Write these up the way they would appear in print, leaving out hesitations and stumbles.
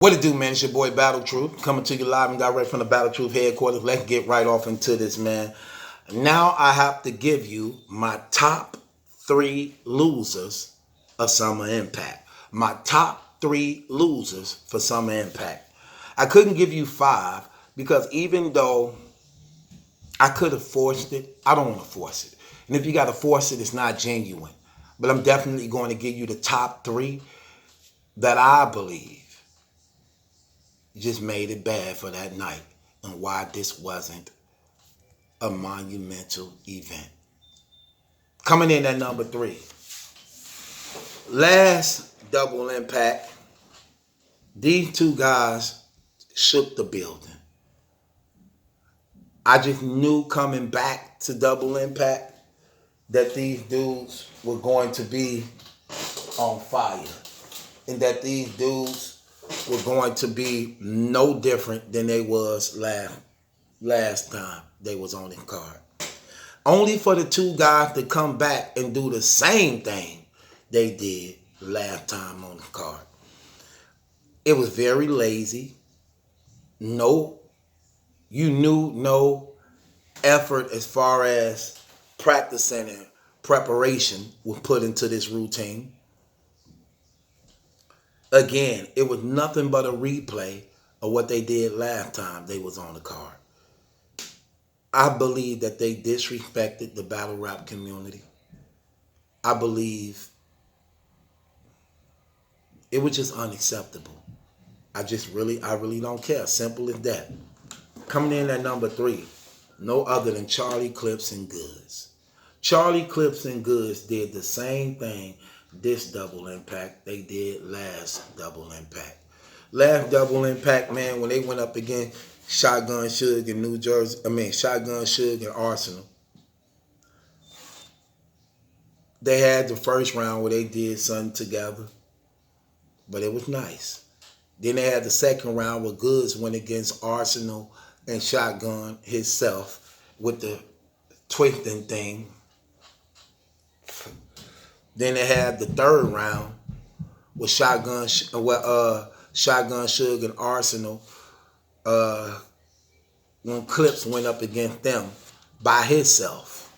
What it do, man? It's your boy Battle Truth coming to you live and direct from the Battle Truth headquarters. Let's get right off into this, man. Now I have to give you my top three losers of Summer Impact. My top three losers for Summer Impact. I couldn't give you five because even though I could have forced it, I don't want to force it. And if you got to force it, it's not genuine. But I'm definitely going to give you the top three that I believe just made it bad for that night and why this wasn't a monumental event. Coming in at number three. Last Double Impact, these two guys shook the building. I just knew coming back to Double Impact that these dudes were going to be on fire and that these dudes were going to be no different than they was last time they was on the card. Only for the two guys to come back and do the same thing they did last time on the card. It was very lazy. No effort as far as practicing and preparation was put into this routine. Again, it was nothing but a replay of what they did last time they was on the card. I believe that they disrespected the battle rap community. I believe it was just unacceptable. I really don't care. Simple as that. Coming in at number three, no other than Charlie Clips and Goodz. Charlie Clips and Goodz did the same thing this Double Impact they did last Double Impact. Last Double Impact, man, when they went up against Shotgun Suge in Shotgun Suge and Arsenal. They had the first round where they did something together, but it was nice. Then they had the second round where Goodz went against Arsenal and Shotgun himself with the twisting thing. Then they had the third round with Shotgun Suge and Arsenal when Clips went up against them by himself.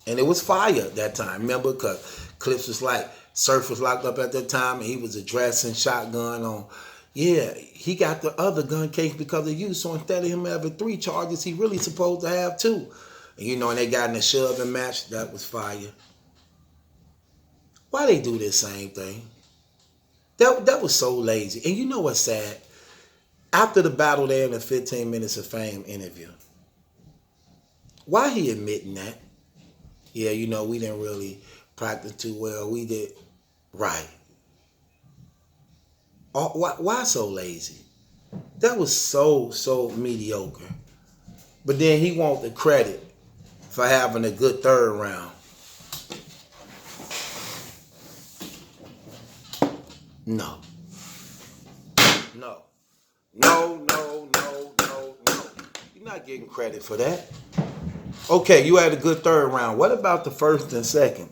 And it was fire that time, remember? Because Clips was like, Surf was locked up at that time and he was addressing Shotgun on, yeah, he got the other gun case because of you. So instead of him having 3 charges, he really supposed to have 2. And and they got in a shoving match. That was fire. Why they do this same thing? That was so lazy. And you know what's sad? After the battle there in the 15 Minutes of Fame interview, why he admitting that? Yeah, we didn't really practice too well. We did right. Why so lazy? That was so mediocre. But then he wants the credit for having a good third round. No. You're not getting credit for that. Okay, you had a good third round. What about the first and second?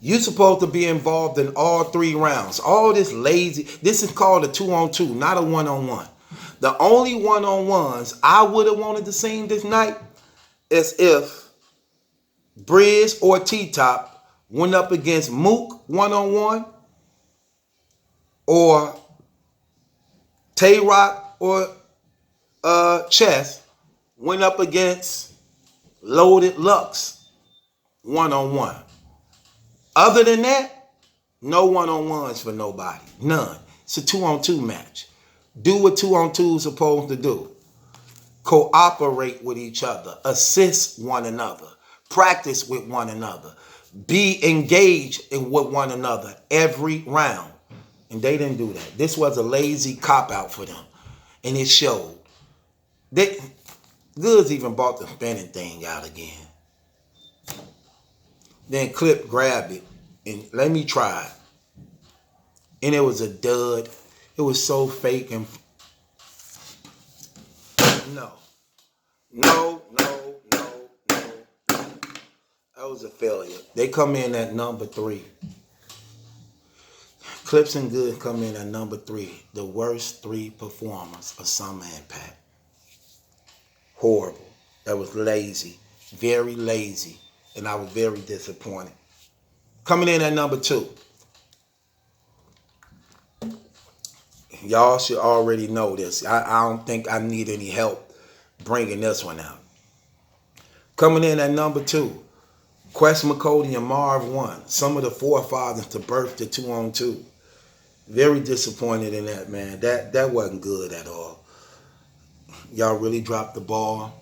You're supposed to be involved in all 3 rounds. All this lazy, this is called a 2-on-2, not a 1-on-1. The only 1-on-1s I would have wanted to see this night is if Briz or T-Top went up against Mook 1-on-1 or Tay-Rock or Chess went up against Loaded Lux 1-on-1. Other than that, no 1-on-1s for nobody. None. It's a 2-on-2 match. Do what 2-on-2 is supposed to do. Cooperate with each other. Assist one another. Practice with one another. Be engaged with one another every round. And they didn't do that. This was a lazy cop-out for them. And it showed. Goodz even bought the spinning thing out again. Then Clip grabbed it and let me try it. And it was a dud. It was so fake and no. That was a failure. They come in at number 3. Clips and Good come in at number 3. The worst 3 performers of Summer Impact. Horrible. That was lazy. Very lazy. And I was very disappointed. Coming in at number 2. Y'all should already know this. I don't think I need any help bringing this one out. Coming in at number 2. Quest, Mcody, and Marv won. Some of the forefathers to birth the 2-on-2. Very disappointed in that, man. That wasn't good at all. Y'all really dropped the ball.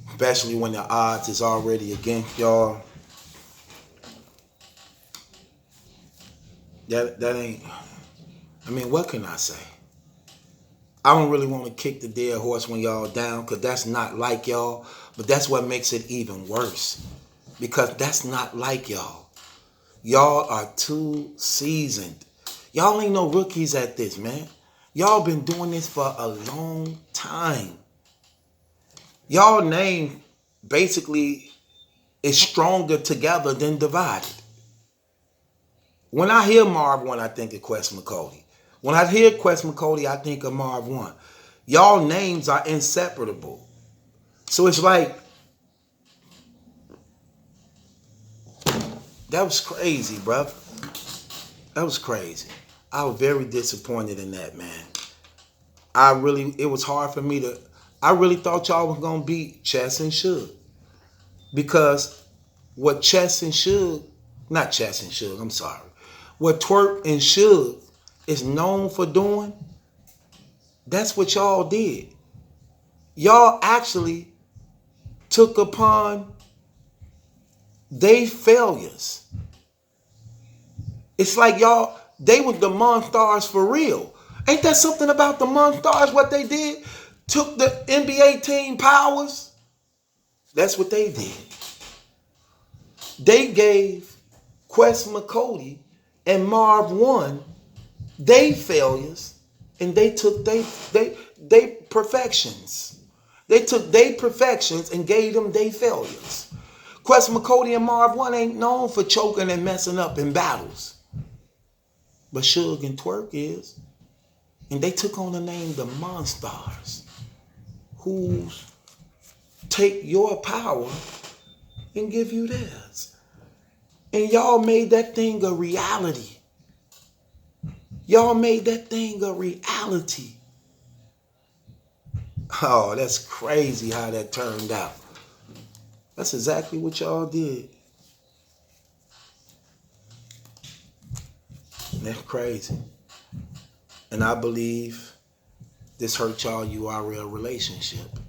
Especially when the odds is already against y'all. That ain't... I mean, what can I say? I don't really want to kick the dead horse when y'all down, because that's not like y'all. But that's what makes it even worse. Because that's not like y'all. Y'all are too seasoned. Y'all ain't no rookies at this, man. Y'all been doing this for a long time. Y'all name basically is stronger together than divided. When I hear Marv 1, I think of Quest Mcody. When I hear Quest Mcody, I think of Marv 1. Y'all names are inseparable. So it's like, that was crazy, bruh. That was crazy. I was very disappointed in that, man. It was hard for me to, I really thought y'all was going to beat Chess and Suge. Because what Chess and Suge, not Chess and Suge, I'm sorry. What Twerk and Suge is known for doing, that's what y'all did. Y'all actually took upon they failures. It's like y'all, they were the Monstars for real. Ain't that something about the Monstars, what they did? Took the NBA team powers. That's what they did. They gave Quest Mcody and Marv 1 they failures, and they took they perfections. They took they perfections and gave them they failures. Quest Mcody and Marv 1 ain't known for choking and messing up in battles. But Suge and Twerk is. And they took on the name the Monstars, who take your power and give you theirs. And y'all made that thing a reality. Y'all made that thing a reality. Oh, that's crazy how that turned out. That's exactly what y'all did. That's crazy. And I believe this hurt y'all URL relationship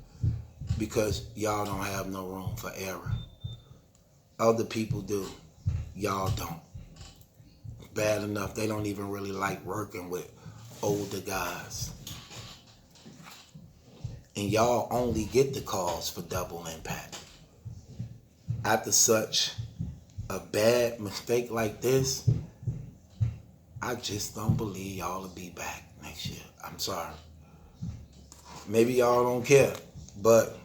because y'all don't have no room for error. Other people do. Y'all don't. Bad enough, they don't even really like working with older guys. And y'all only get the calls for Double Impact. After such a bad mistake like this, I just don't believe y'all will be back next year. I'm sorry. Maybe y'all don't care, but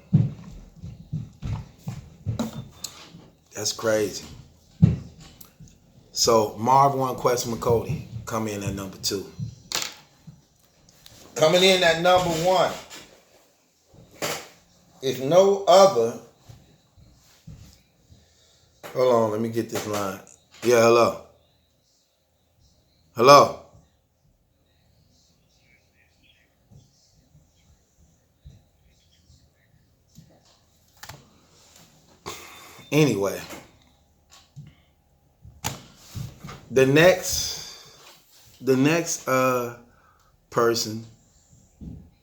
that's crazy. So Marv 1, Quest Mcody come in at number 2. Coming in at number 1 is no other. Hold on, let me get this line. Yeah, hello. Hello. Anyway, the next person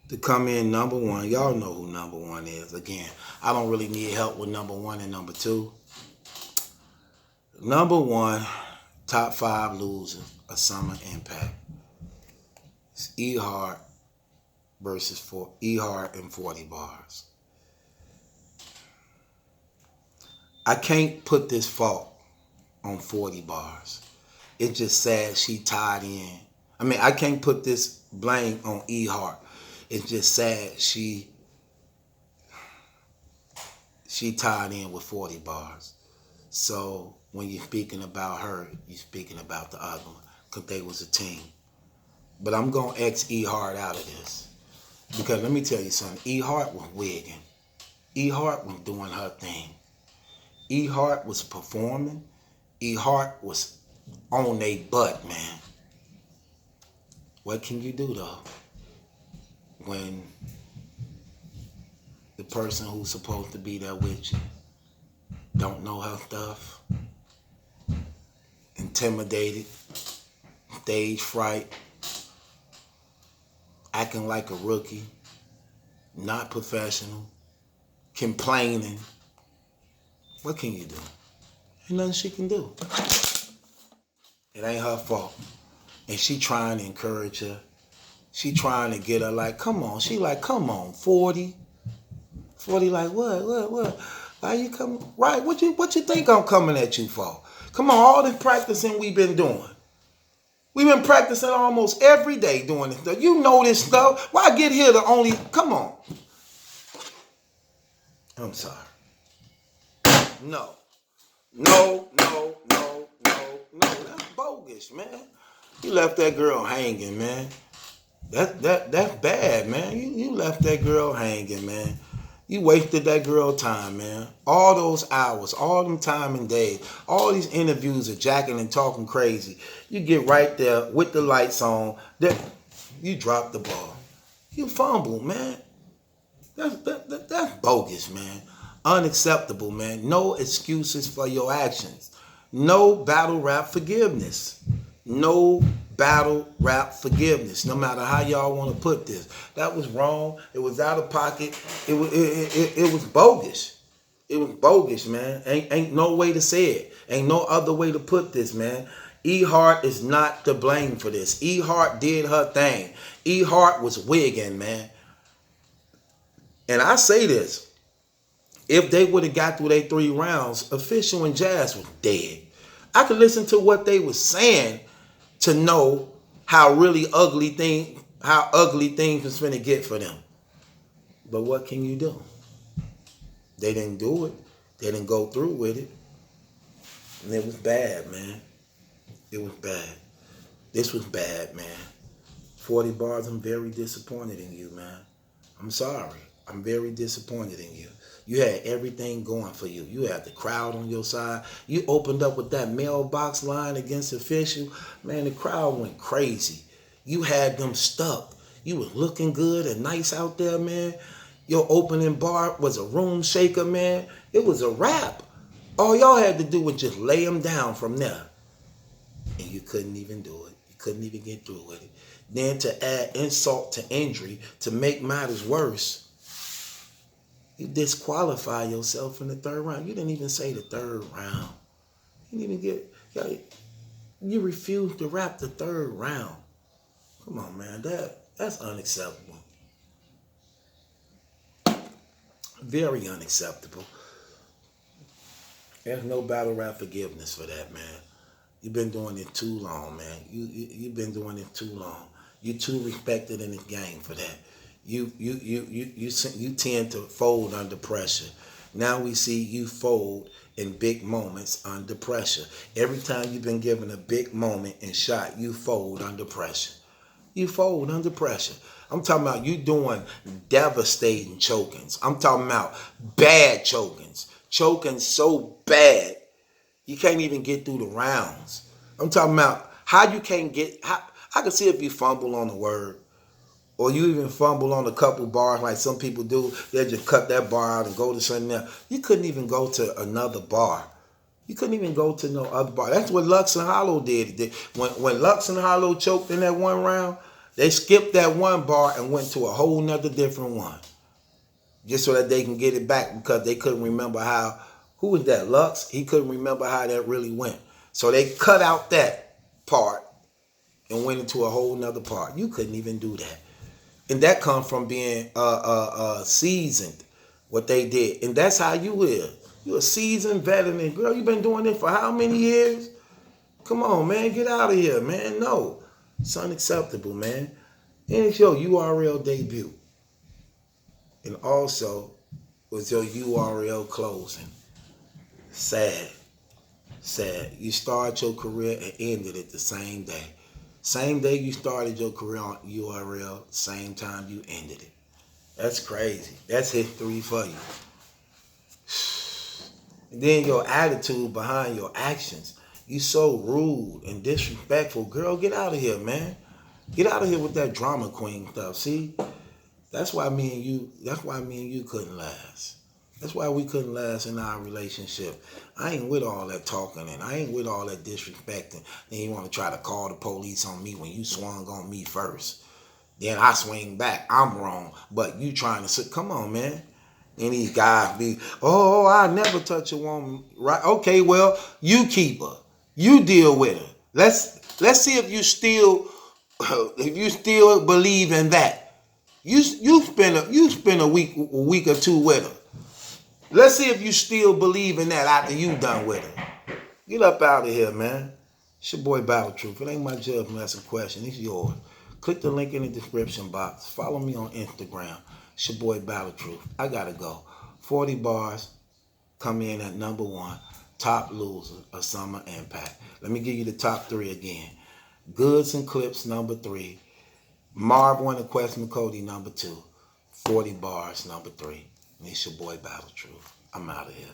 to come in number 1, y'all know who number 1 is. Again, I don't really need help with number 1 and number 2. Number 1, top 5 loser of Summer Impact. It's E.A.R.R.S versus E.A.R.R.S and 40 bars. I can't put this fault on 40 bars. It's just sad she tied in. I mean, I can't put this blame on E.A.R.R.S. It's just sad she tied in with 40 bars. So when you're speaking about her, you're speaking about the other one. because they was a team. But I'm going to X E-Hart out of this. Because let me tell you something. E-Hart was wigging. E-Hart was doing her thing. E-Hart was performing. E-Hart was on they butt, man. What can you do, though, when the person who's supposed to be there with you don't know her stuff, intimidated, stage fright, acting like a rookie, not professional, complaining? What can you do? Ain't nothing she can do. It ain't her fault. And she trying to encourage her. She trying to get her like, come on. She like, come on, 40. 40 like, what? Why you coming? Right, what you think I'm coming at you for? Come on, all this practicing we've been doing. We've been practicing almost every day doing this stuff. You know this stuff. Why get here to only, come on. I'm sorry. No. That's bogus, man. You left that girl hanging, man. That's bad, man. You left that girl hanging, man. You wasted that girl time, man. All those hours, all them time and days, all these interviews of jacking and talking crazy. You get right there with the lights on. You drop the ball. You fumble, man. That's bogus, man. Unacceptable, man. No excuses for your actions. No battle rap forgiveness. No battle rap forgiveness. No matter how y'all want to put this. That was wrong. It was out of pocket. It was bogus. It was bogus, man. Ain't no way to say it. Ain't no other way to put this, man. E-Hart is not to blame for this. E-Hart did her thing. E-Hart was wigging, man. And I say this. If they would have got through their 3 rounds, Official and Jazz was dead. I could listen to what they was saying to know how ugly things was finna get for them. But what can you do? They didn't do it. They didn't go through with it. And it was bad, man. It was bad. This was bad, man. 40 bars, I'm very disappointed in you, man. I'm sorry. I'm very disappointed in you. You had everything going for you. You had the crowd on your side. You opened up with that mailbox line against Official. Man, the crowd went crazy. You had them stuck. You was looking good and nice out there, man. Your opening bar was a room shaker, man. It was a wrap. All y'all had to do was just lay them down from there. And you couldn't even do it. You couldn't even get through with it. Then to add insult to injury, to make matters worse, you disqualify yourself in the 3rd round. You didn't even say the 3rd round. You didn't even you refused to rap the 3rd round. Come on, man. That's unacceptable. Very unacceptable. There's no battle rap forgiveness for that, man. You've been doing it too long, man. You've been doing it too long. You're too respected in the game for that. You tend to fold under pressure. Now we see you fold in big moments under pressure. Every time you've been given a big moment and shot, you fold under pressure. You fold under pressure. I'm talking about you doing devastating chokings. I'm talking about bad chokings. Choking so bad, you can't even get through the rounds. I'm talking about how you can't get... I can see if you fumble on the word. Or you even fumble on a couple bars like some people do. They'll just cut that bar out and go to something else. You couldn't even go to another bar. You couldn't even go to no other bar. That's what Lux and Hollow did. When Lux and Hollow choked in that 1 round, they skipped that 1 bar and went to a whole nother different one. Just so that they can get it back because they couldn't remember how. Who was that? Lux? He couldn't remember how that really went. So they cut out that part and went into a whole nother part. You couldn't even do that. And that comes from being seasoned, what they did. And that's how you is. You're a seasoned veteran. Girl, you've been doing it for how many years? Come on, man. Get out of here, man. No. It's unacceptable, man. And it's your URL debut. And also, was your URL closing. Sad. Sad. You started your career and ended it the same day. Same day you started your career on URL, same time you ended it. That's crazy. That's history for you. And then your attitude behind your actions. You so rude and disrespectful. Girl, get out of here, man. Get out of here with that drama queen stuff. See? That's why me and you couldn't last. That's why we couldn't last in our relationship. I ain't with all that talking and I ain't with all that disrespecting. Then you want to try to call the police on me when you swung on me first. Then I swing back. I'm wrong. But you trying to sit. Come on, man. And these guys be, oh, I never touch a woman. Right? Okay, well, you keep her. You deal with her. Let's see if you still believe in that. You spend a week or two with her. Let's see if you still believe in that after you done with her. Get up out of here, man. It's your boy Battle Truth. It ain't my judgment. That's a question. It's yours. Click the link in the description box. Follow me on Instagram. It's your boy Battle Truth. I gotta go. 40 bars come in at number 1. Top loser of Summer Impact. Let me give you the top 3 again. Goodz and Clips number 3. Marv won the Quest Mcody number 2. 40 bars number 3. And it's your boy Battle Truth. I'm out of here.